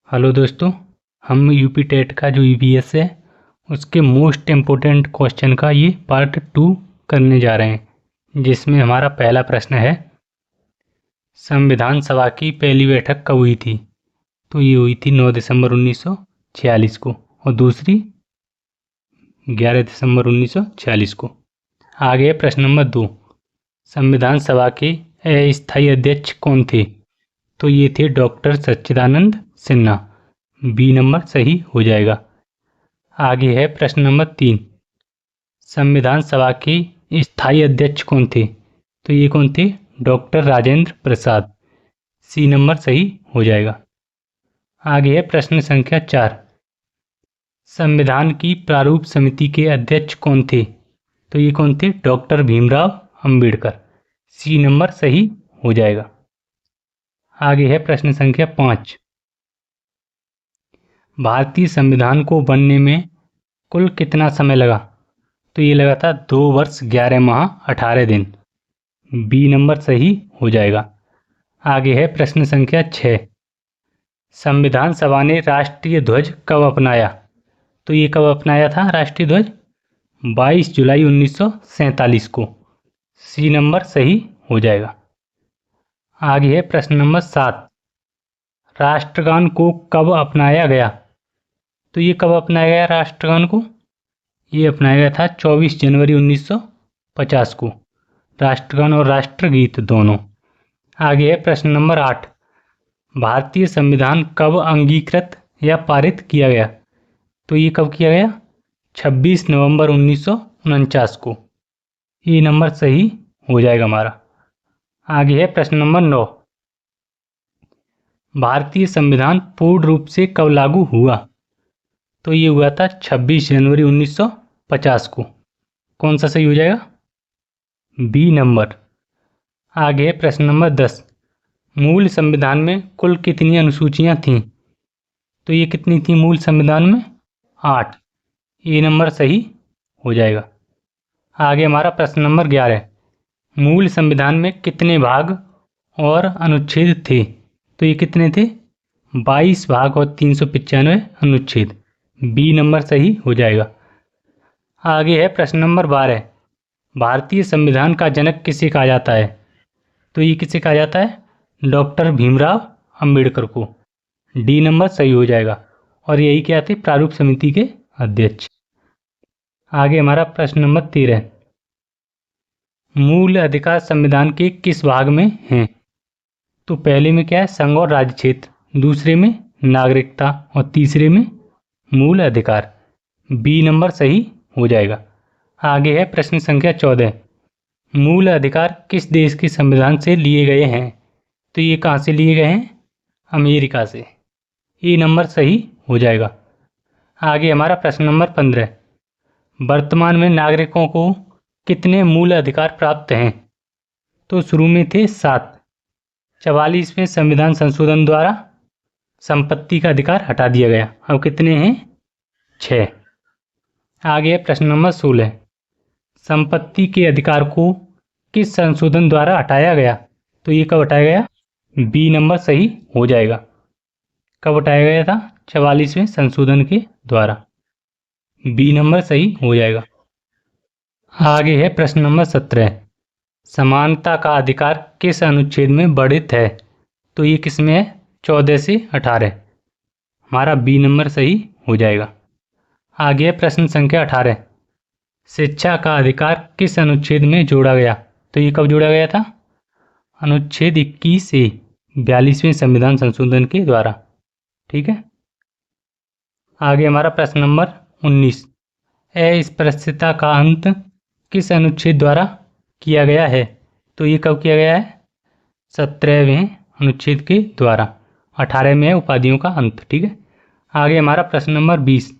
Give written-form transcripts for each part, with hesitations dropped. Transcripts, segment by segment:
Hello दोस्तों, हम UP TET का जो ईवीएस है उसके मोस्ट इम्पोर्टेंट क्वेश्चन का ये पार्ट 2 करने जा रहे हैं, जिसमें हमारा पहला प्रश्न है संविधान सभा की पहली बैठक कब हुई थी। तो ये हुई थी 9 दिसंबर 1946 को और दूसरी 11 दिसंबर 1946 को। आगे प्रश्न नंबर 2, संविधान सभा के अस्थायी अध्यक्ष कौन थे। तो ये थे डॉक्टर सच्चिदानंद सिन्हा। बी नंबर सही हो जाएगा। आगे है प्रश्न नंबर 3, संविधान सभा के स्थायी अध्यक्ष कौन थे। तो ये कौन थे, डॉक्टर राजेंद्र प्रसाद। सी नंबर सही हो जाएगा। आगे है प्रश्न संख्या 4, संविधान की प्रारूप समिति के अध्यक्ष कौन थे। तो ये कौन थे, doctor Bhimrao Ambedkar. C number सही हो जाएगा। आगे है प्रश्न संख्या 5, भारतीय संविधान को बनने में कुल कितना समय लगा। तो ये लगा था 2 वर्ष 11 माह 18 दिन। बी नंबर सही हो जाएगा। आगे है प्रश्न संख्या 6, संविधान सभा ने राष्ट्रीय ध्वज कब अपनाया। तो ये कब अपनाया था राष्ट्रीय ध्वज, 22 जुलाई 1947 को। सी नंबर सही हो जाएगा। आगे है प्रश्न नंबर 7, राष्ट्रगान को कब अपनाया गया। तो ये कब अपनाया गया राष्ट्रगान को, ये अपनाया गया था 24 जनवरी 1950 को, राष्ट्रगान और राष्ट्रगीत दोनों। आगे है प्रश्न नंबर 8, भारतीय संविधान कब अंगीकृत या पारित किया गया। तो ये कब किया गया, 26 नवंबर 1949 को। ये नंबर सही हो जाएगा हमारा। आगे है प्रश्न नंबर 9, भारतीय संविधान पूर्ण रूप से कब लागू हुआ। तो ये हुआ था 26 जनवरी 1950 को। कौन सा सही हो जाएगा, बी नंबर। आगे है प्रश्न नंबर 10, मूल संविधान में कुल कितनी अनुसूचियां थीं। तो ये कितनी थी मूल संविधान में, 8। ये नंबर सही हो जाएगा। आगे हमारा प्रश्न नंबर 11, मूल संविधान में कितने भाग और अनुच्छेद थे। तो ये कितने थे, 22 भाग और 395 अनुच्छेद। बी नंबर सही हो जाएगा। आगे है प्रश्न नंबर 12, भारतीय संविधान का जनक किसे कहा जाता है। तो ये किसे कहा जाता है, डॉक्टर भीमराव अंबेडकर को। डी नंबर सही हो जाएगा। और यही क्या थे, प्रारूप समिति के अध्यक्ष। आगे हमारा प्रश्न नंबर 13, मूल अधिकार संविधान के किस भाग में हैं। तो पहले में क्या है, संघ और राज्य क्षेत्र, दूसरे में नागरिकता और तीसरे में मूल अधिकार। बी नंबर सही हो जाएगा। आगे है प्रश्न संख्या 14, मूल अधिकार किस देश के संविधान से लिए गए हैं। तो ये कहाँ से लिए गए हैं, अमेरिका से। ये नंबर सही हो जाएगा। आगे हमारा प्रश्न नंबर 15, वर्तमान में नागरिकों को कितने मूल अधिकार प्राप्त हैं। तो शुरू में थे 7, 44वें संविधान संशोधन द्वारा संपत्ति का अधिकार हटा दिया गया। अब कितने हैं, 6। आगे प्रश्न नंबर 16, संपत्ति के अधिकार को किस संशोधन द्वारा हटाया गया। तो ये कब हटाया गया, बी नंबर सही हो जाएगा। कब हटाया गया था, 44वें संशोधन के द्वारा। बी नंबर सही हो जाएगा। आगे है प्रश्न नंबर 17, समानता का अधिकार किस अनुच्छेद में वर्णित है। तो ये किस में है, 14 से 18। हमारा बी नंबर सही हो जाएगा। आगे है प्रश्न संख्या 18, शिक्षा का अधिकार किस अनुच्छेद में जोड़ा गया। तो ये कब जोड़ा गया था, अनुच्छेद 21 से 42वें संविधान संशोधन के द्वारा। ठीक है। आगे हमारा प्रश्न नंबर 19, अस्पृश्यता का अंत किस अनुच्छेद द्वारा किया गया है। तो ये कब किया गया है, 17वें अनुच्छेद के द्वारा। 18 में है उपाधियों का अंत। ठीक है। आगे हमारा प्रश्न नंबर 20,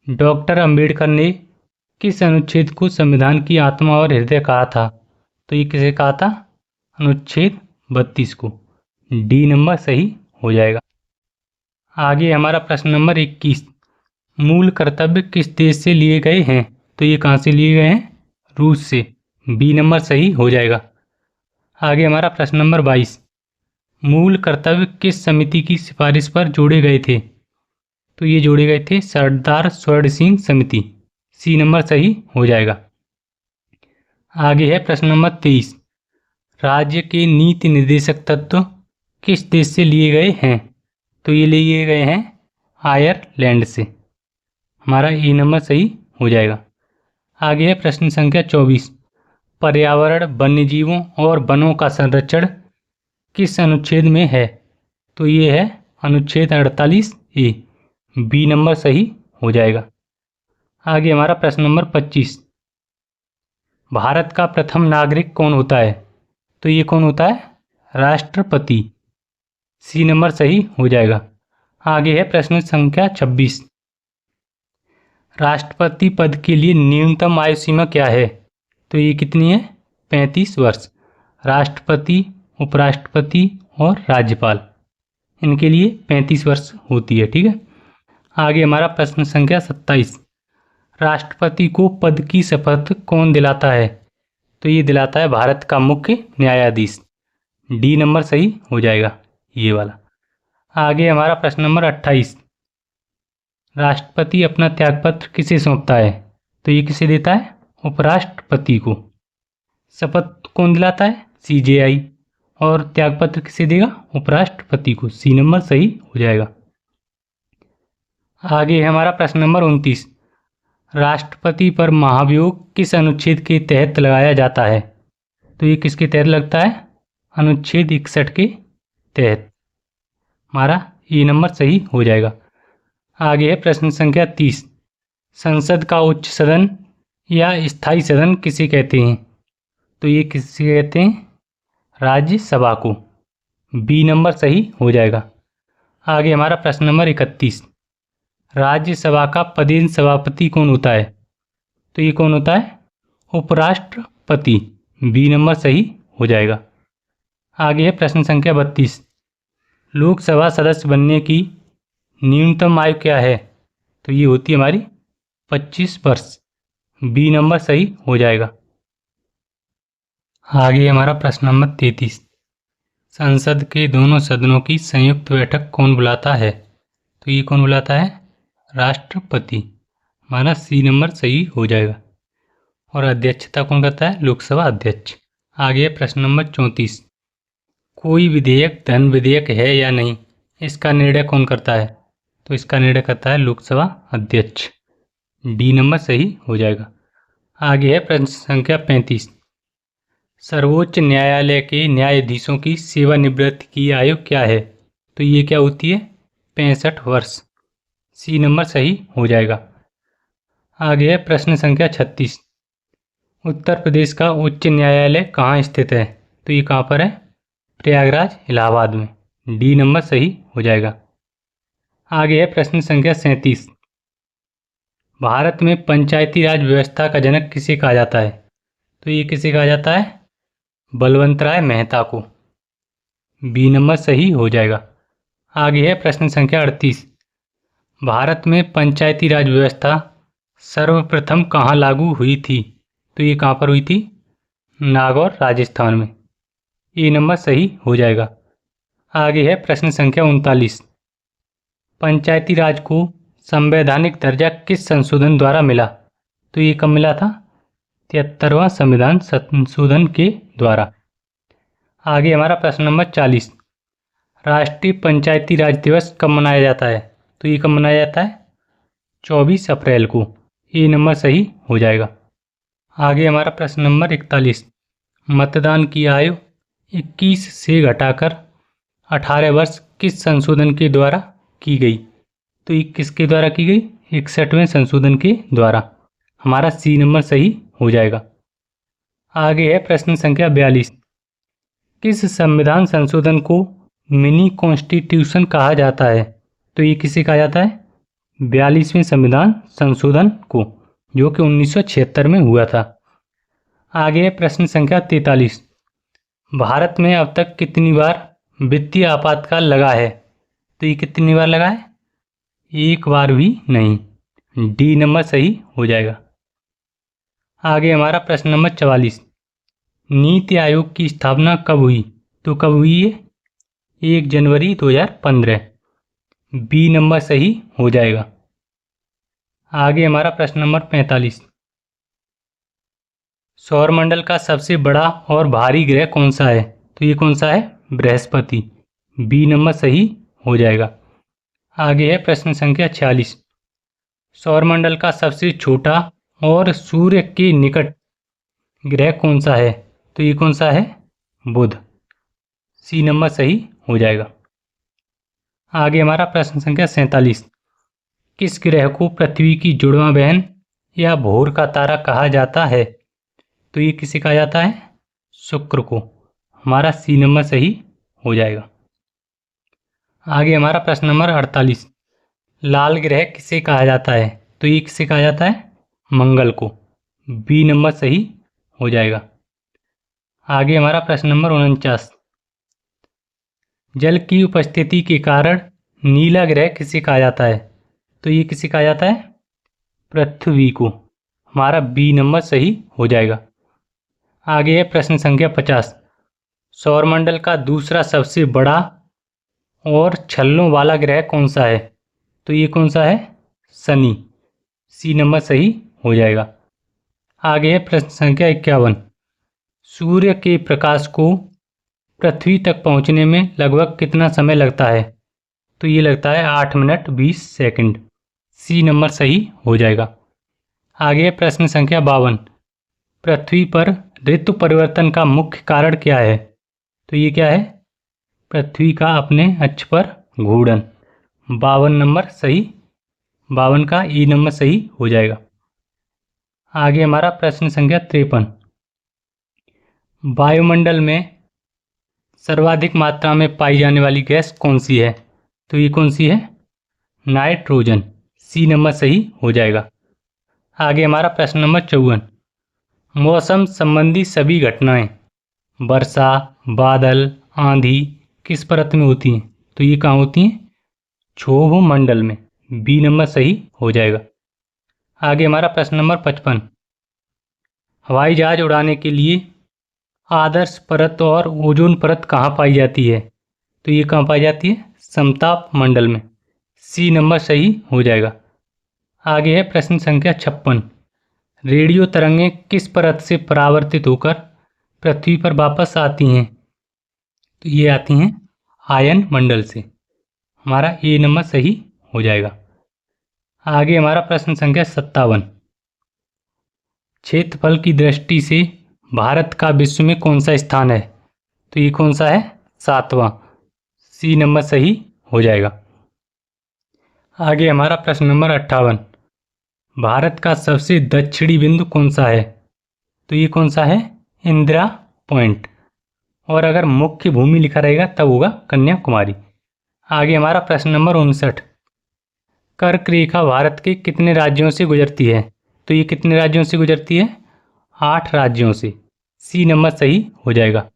डॉक्टर अंबेडकर ने किस अनुच्छेद को संविधान की आत्मा और हृदय कहा था। तो ये किसे कहा था, अनुच्छेद 32 को। डी नंबर सही हो जाएगा। आगे हमारा प्रश्न नंबर 21, मूल कर्तव्य किस देश से लिए गए हैं। तो ये कहाँ से लिए गए हैं, रूस से। बी नंबर सही हो जाएगा। आगे हमारा प्रश्न नंबर 22, मूल कर्तव्य किस समिति की सिफारिश पर जोड़े गए थे? तो ये जोड़े गए थे सरदार स्वर्ण सिंह समिति। सी नंबर सही हो जाएगा। आगे है प्रश्न नंबर 23। राज्य के नीति निर्देशक तत्व किस देश से लिए गए हैं? तो ये लिए गए हैं आयरलैंड से। हमारा ए नंबर सही हो जाएगा। आगे है प्रश्न संख्या 24। पर्यावरण, वन्यजीवों और वनों का संरक्षण किस अनुच्छेद में है? तो ये है अनुच्छेद 48A। बी नंबर सही हो जाएगा। आगे हमारा प्रश्न नंबर 25। भारत का प्रथम नागरिक कौन होता है? तो ये कौन होता है? राष्ट्रपति। सी नंबर सही हो जाएगा। आगे है प्रश्न संख्या 26। राष्ट्रपति पद के लिए न्यूनतम आयु सीमा क्या है? तो ये कितनी है? 35 वर्ष। राष्ट्रपति, उपराष्ट्रपति और राज्यपाल, इनके लिए 35 वर्ष होती है। ठीक है। आगे हमारा प्रश्न संख्या 27। राष्ट्रपति को पद की शपथ कौन दिलाता है? तो ये दिलाता है भारत का मुख्य न्यायाधीश। डी नंबर सही हो जाएगा, ये वाला। आगे हमारा प्रश्न नंबर 28। राष्ट्रपति अपना त्यागपत्र किसे सौंपता है? तो ये किसे देता है? उपराष्ट्रपति को। शपथ कौन दिलाता है? CJI। और त्यागपत्र किसे देगा? उपराष्ट्रपति को। सी नंबर सही हो जाएगा। आगे हमारा प्रश्न नंबर 29। राष्ट्रपति पर महाभियोग किस अनुच्छेद के तहत लगाया जाता है? तो ये किसके तहत लगता है? अनुच्छेद 61 के तहत। हमारा ए नंबर सही हो जाएगा। आगे है प्रश्न संख्या 30। संसद का उच्च सदन या स्थायी सदन किसे कहते हैं? तो ये किसे कहते हैं? राज्यसभा को। बी नंबर सही हो जाएगा। आगे हमारा प्रश्न नंबर 31। राज्यसभा का पदेन सभापति कौन होता है? तो ये कौन होता है? उपराष्ट्रपति। बी नंबर सही हो जाएगा। आगे है प्रश्न संख्या 32। लोकसभा सदस्य बनने की न्यूनतम आयु क्या है? तो ये होती है हमारी 25 वर्ष। बी नंबर सही हो जाएगा। आगे हमारा प्रश्न नंबर 33। संसद के दोनों सदनों की संयुक्त बैठक कौन बुलाता है? तो ये कौन बुलाता है? राष्ट्रपति। हमारा सी नंबर सही हो जाएगा। और अध्यक्षता कौन करता है? लोकसभा अध्यक्ष। आगे प्रश्न नंबर 34। कोई विधेयक धन विधेयक है या नहीं, इसका निर्णय कौन करता है? तो इसका निर्णय करता है लोकसभा अध्यक्ष। डी नंबर सही हो जाएगा। आगे है प्रश्न संख्या 35। सर्वोच्च न्यायालय के न्यायाधीशों की सेवानिवृत्ति की आयु क्या है? तो ये क्या होती है? 65 वर्ष। सी नंबर सही हो जाएगा। आगे है प्रश्न संख्या 36। उत्तर प्रदेश का उच्च न्यायालय कहाँ स्थित है? तो ये कहाँ पर है? प्रयागराज, इलाहाबाद में। डी नंबर सही हो जाएगा। आगे है प्रश्न संख्या 37। भारत में पंचायती राज व्यवस्था का जनक किसे कहा जाता है? तो ये किसे कहा जाता है? बलवंत राय मेहता को। बी नंबर सही हो जाएगा। आगे है प्रश्न संख्या 38। भारत में पंचायती राज व्यवस्था सर्वप्रथम कहाँ लागू हुई थी? तो ये कहाँ पर हुई थी? नागौर, राजस्थान में। ए नंबर सही हो जाएगा। आगे है प्रश्न संख्या 39। पंचायती राज को संवैधानिक दर्जा किस संशोधन द्वारा मिला? तो ये कब मिला था? 73वां संविधान संशोधन के द्वारा। आगे हमारा प्रश्न नंबर 40। राष्ट्रीय पंचायती राज दिवस कब मनाया जाता है? तो ये कब मनाया जाता है? 24 अप्रैल को। ये नंबर सही हो जाएगा। आगे हमारा प्रश्न नंबर 41। मतदान की आयु 21 से घटाकर 18 वर्ष किस संशोधन के द्वारा की गई? तो ये किसके द्वारा की गई? 61वें संशोधन के द्वारा। हमारा सी नंबर सही हो जाएगा। आगे है प्रश्न संख्या 42। किस संविधान संशोधन को मिनी कॉन्स्टिट्यूशन कहा जाता है? तो ये किसे कहा जाता है? 42वें संविधान संशोधन को, जो कि 1976 में हुआ था। आगे है प्रश्न संख्या 43। भारत में अब तक कितनी बार वित्तीय आपातकाल लगा है? तो ये कितनी बार लगा है? एक बार भी नहीं। डी नंबर सही हो जाएगा। आगे हमारा प्रश्न नंबर 44। नीति आयोग की स्थापना कब हुई? तो कब हुई है? 1 जनवरी 2015। बी नंबर सही हो जाएगा। आगे हमारा प्रश्न नंबर 45। सौरमंडल का सबसे बड़ा और भारी ग्रह कौन सा है? तो ये कौन सा है? बृहस्पति। बी नंबर सही हो जाएगा। आगे है प्रश्न संख्या 46। सौरमंडल का सबसे छोटा और सूर्य के निकट ग्रह कौन सा है? तो ये कौन सा है? बुध। सी नंबर सही हो जाएगा। आगे हमारा प्रश्न संख्या 47। किस ग्रह को पृथ्वी की जुड़वां बहन या भोर का तारा कहा जाता है? तो ये किसे कहा जाता है? शुक्र को। हमारा सी नंबर सही हो जाएगा। आगे हमारा प्रश्न नंबर 48। लाल ग्रह किसे कहा जाता है? तो ये किसे कहा जाता है? मंगल को। बी नंबर सही हो जाएगा। आगे हमारा प्रश्न नंबर 49। जल की उपस्थिति के कारण नीला ग्रह किसे कहा जाता है? तो ये किसे कहा जाता है? पृथ्वी को। हमारा बी नंबर सही हो जाएगा। आगे है प्रश्न संख्या 50। सौरमंडल का दूसरा सबसे बड़ा और छल्लों वाला ग्रह कौन सा है? तो ये कौन सा है? शनि। सी नंबर सही हो जाएगा। आगे है प्रश्न संख्या 51। सूर्य के प्रकाश को पृथ्वी तक पहुंचने में लगभग कितना समय लगता है? तो ये लगता है 8 मिनट 20 सेकंड। सी नंबर सही हो जाएगा। आगे प्रश्न संख्या 52। पृथ्वी पर ऋतु परिवर्तन का मुख्य कारण क्या है? तो ये क्या है? पृथ्वी का अपने अक्ष पर घूर्णन। 52 नंबर सही, 52 का ई नंबर सही हो जाएगा। आगे हमारा प्रश्न संख्या 53। वायुमंडल में सर्वाधिक मात्रा में पाई जाने वाली गैस कौन सी है? तो ये कौन सी है? नाइट्रोजन। सी नंबर सही हो जाएगा। आगे हमारा प्रश्न नंबर 54। मौसम संबंधी सभी घटनाएं वर्षा, बादल, आंधी किस परत में होती हैं? तो ये कहाँ होती हैं? क्षोभ मंडल में। बी नंबर सही हो जाएगा। आगे हमारा प्रश्न नंबर 55। हवाई जहाज उड़ाने के लिए आदर्श परत और ओजोन परत कहाँ पाई जाती है? तो ये कहाँ पाई जाती है? समताप मंडल में। सी नंबर सही हो जाएगा। आगे है प्रश्न संख्या 56। रेडियो तरंगें किस परत से परावर्तित होकर पृथ्वी पर वापस आती हैं? तो ये आती हैं आयन मंडल से। हमारा ए नंबर सही हो जाएगा। आगे हमारा प्रश्न संख्या 57। क्षेत्रफल की दृष्टि से भारत का विश्व में कौन सा स्थान है? तो ये कौन सा है? 7वां। सी नंबर सही हो जाएगा। आगे हमारा प्रश्न नंबर 58। भारत का सबसे दक्षिणी बिंदु कौन सा है? तो ये कौन सा है? इंदिरा पॉइंट। और अगर मुख्य भूमि लिखा रहेगा तब होगा कन्याकुमारी। आगे हमारा प्रश्न नंबर 59। कर्क रेखा भारत के कितने राज्यों से गुजरती है? तो ये कितने राज्यों से गुजरती है? 8 राज्यों से। सी नंबर सही हो जाएगा।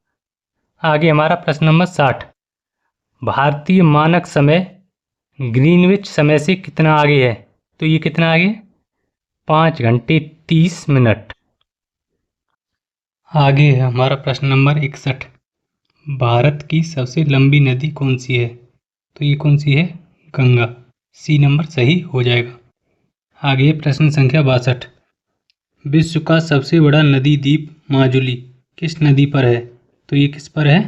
आगे हमारा प्रश्न नंबर 60। भारतीय मानक समय ग्रीनविच समय से कितना आगे है? तो ये कितना आगे? 5 घंटे 30 मिनट। आगे है हमारा प्रश्न नंबर 61। भारत की सबसे लंबी नदी कौन सी है? तो ये कौन सी है? गंगा। सी नंबर सही हो जाएगा। आगे प्रश्न संख्या 62। विश्व का सबसे बड़ा नदी द्वीप माजुली किस नदी पर है? तो ये किस पर है?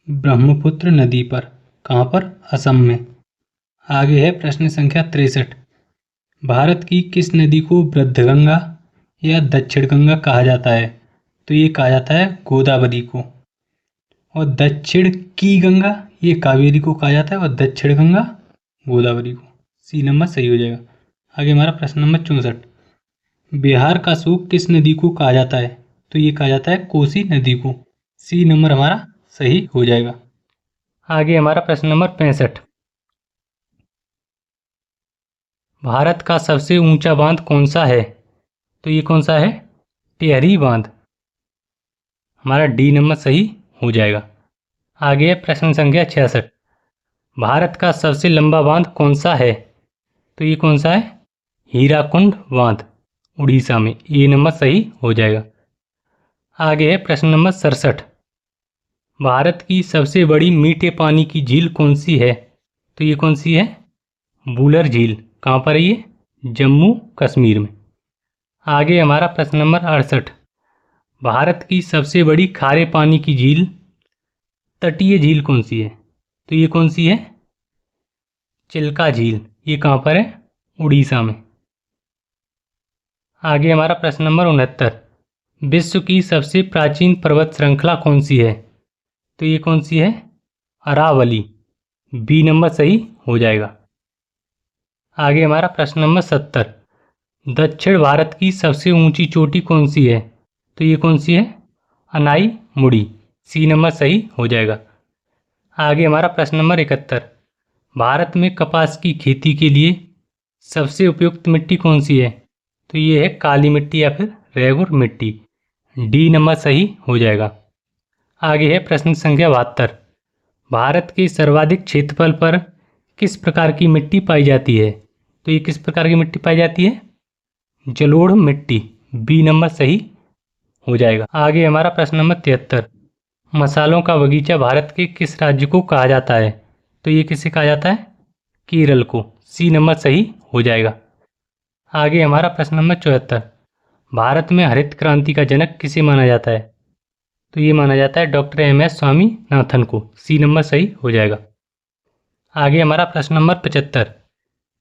ब्रह्मपुत्र नदी पर। कहाँ पर? असम में। आगे है प्रश्न संख्या 63। भारत की किस नदी को वृद्धगंगा या दक्षिण गंगा कहा जाता है? तो ये कहा जाता है गोदावरी को। और दक्षिण की गंगा ये कावेरी को कहा जाता है और दक्षिण गंगा गोदावरी को। सी नंबर सही हो जाएगा। आगे हमारा प्रश्न नंबर 64। बिहार का सूप किस नदी को कहा जाता है? तो ये कहा जाता है कोसी नदी को। सी नंबर हमारा सही हो जाएगा। आगे हमारा प्रश्न नंबर 65। भारत का सबसे ऊंचा बांध कौन सा है? तो ये कौन सा है? टिहरी बांध। हमारा डी नंबर सही हो जाएगा। आगे है प्रश्न संख्या 66। भारत का सबसे लंबा बांध कौन सा है? तो ये कौन सा है? हीराकुंड बांध, उड़ीसा में। ये नंबर सही हो जाएगा। आगे है प्रश्न नंबर 67। भारत की सबसे बड़ी मीठे पानी की झील कौन सी है? तो ये कौन सी है? वूलर झील। कहाँ पर है ये? जम्मू कश्मीर में। आगे हमारा प्रश्न नंबर 68। भारत की सबसे बड़ी खारे पानी की झील, तटीय झील कौन सी है? तो ये कौन सी है? चिल्का झील। ये कहाँ पर है? उड़ीसा में। आगे हमारा प्रश्न नंबर 69। विश्व की सबसे प्राचीन पर्वत श्रृंखला कौन सी है? तो ये कौन सी है? अरावली। बी नंबर सही हो जाएगा। आगे हमारा प्रश्न नंबर 70। दक्षिण भारत की सबसे ऊंची चोटी कौन सी है? तो ये कौन सी है? अनाई मुड़ी। सी नंबर सही हो जाएगा। आगे हमारा प्रश्न नंबर 71। भारत में कपास की खेती के लिए सबसे उपयुक्त मिट्टी कौन सी है? तो ये है काली मिट्टी या फिर रेगुर मिट्टी। डी नंबर सही हो जाएगा। आगे है प्रश्न संख्या 72। भारत के सर्वाधिक क्षेत्रफल पर किस प्रकार की मिट्टी पाई जाती है? तो ये किस प्रकार की मिट्टी पाई जाती है? जलोढ़ मिट्टी। बी नंबर सही हो जाएगा। आगे हमारा प्रश्न नंबर 73। मसालों का बगीचा भारत के किस राज्य को कहा जाता है? तो ये किसे कहा जाता है? केरल को। सी नंबर सही हो जाएगा। आगे हमारा प्रश्न नंबर 74। भारत में हरित क्रांति का जनक किसे माना जाता है? तो ये माना जाता है डॉक्टर MS स्वामीनाथन को। सी नंबर सही हो जाएगा। आगे हमारा प्रश्न नंबर 75।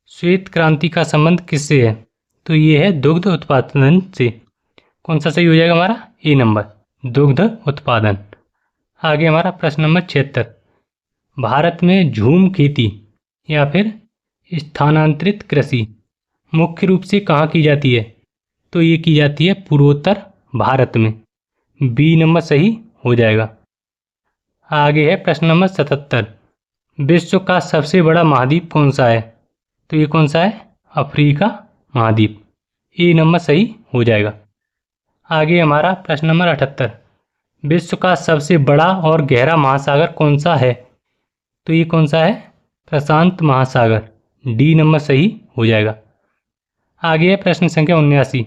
श्वेत क्रांति का संबंध किससे है? तो ये है दुग्ध उत्पादन से। कौन सा सही हो जाएगा हमारा? ए नंबर, दुग्ध उत्पादन। आगे हमारा प्रश्न नंबर 76। भारत में झूम खेती या फिर स्थानांतरित कृषि मुख्य रूप से कहाँ की जाती है? तो ये की जाती है पूर्वोत्तर भारत में। बी नंबर सही हो जाएगा। आगे है प्रश्न नंबर 77। विश्व का सबसे बड़ा महाद्वीप कौन सा है? तो ये कौन सा है? अफ्रीका महाद्वीप। ए नंबर सही हो जाएगा। आगे हमारा प्रश्न नंबर 78। विश्व का सबसे बड़ा और गहरा महासागर कौन सा है? तो ये कौन सा है? प्रशांत महासागर। डी नंबर सही हो जाएगा। आगे है प्रश्न संख्या 79।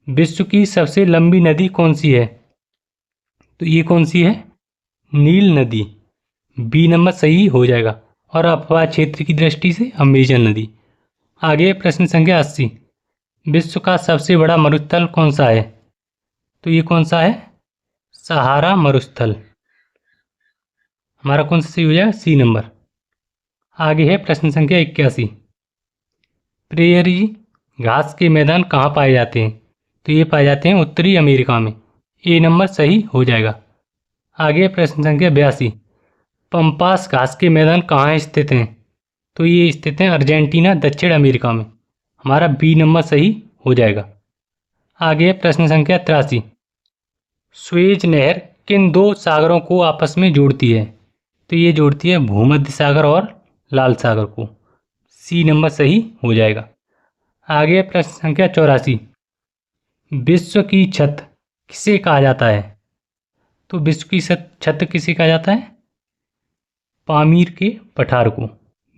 विश्व की सबसे लंबी नदी कौन सी है? तो ये कौन सी है? नील नदी। बी नंबर सही हो जाएगा। और अफवाह क्षेत्र की दृष्टि से अमेजन नदी। आगे प्रश्न संख्या 80। विश्व का सबसे बड़ा मरुस्थल कौन सा है? तो ये कौन सा है? सहारा मरुस्थल। हमारा कौन सा सही हो जाएगा? C number. आगे है प्रश्न संख्या 81। प्रेयरी घास के मैदान कहाँ पाए जाते हैं? तो ये पाए जाते हैं उत्तरी अमेरिका में। ए नंबर सही हो जाएगा। आगे प्रश्न संख्या 82। पंपास घास के मैदान कहाँ स्थित हैं? तो ये स्थित हैं अर्जेंटीना, दक्षिण अमेरिका में। हमारा बी नंबर सही हो जाएगा। आगे प्रश्न संख्या 83। स्वेज नहर किन दो सागरों को आपस में जोड़ती है? तो ये जोड़ती है भूमध्य सागर और लाल सागर को। सी नंबर सही हो जाएगा। आगे प्रश्न संख्या 84। विश्व की छत किसे कहा जाता है? तो विश्व की छत किसे कहा जाता है? पामीर के पठार को।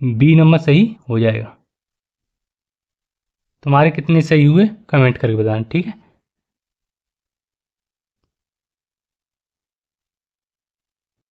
बी नंबर सही हो जाएगा। तुम्हारे कितने सही हुए कमेंट करके बताना, ठीक है।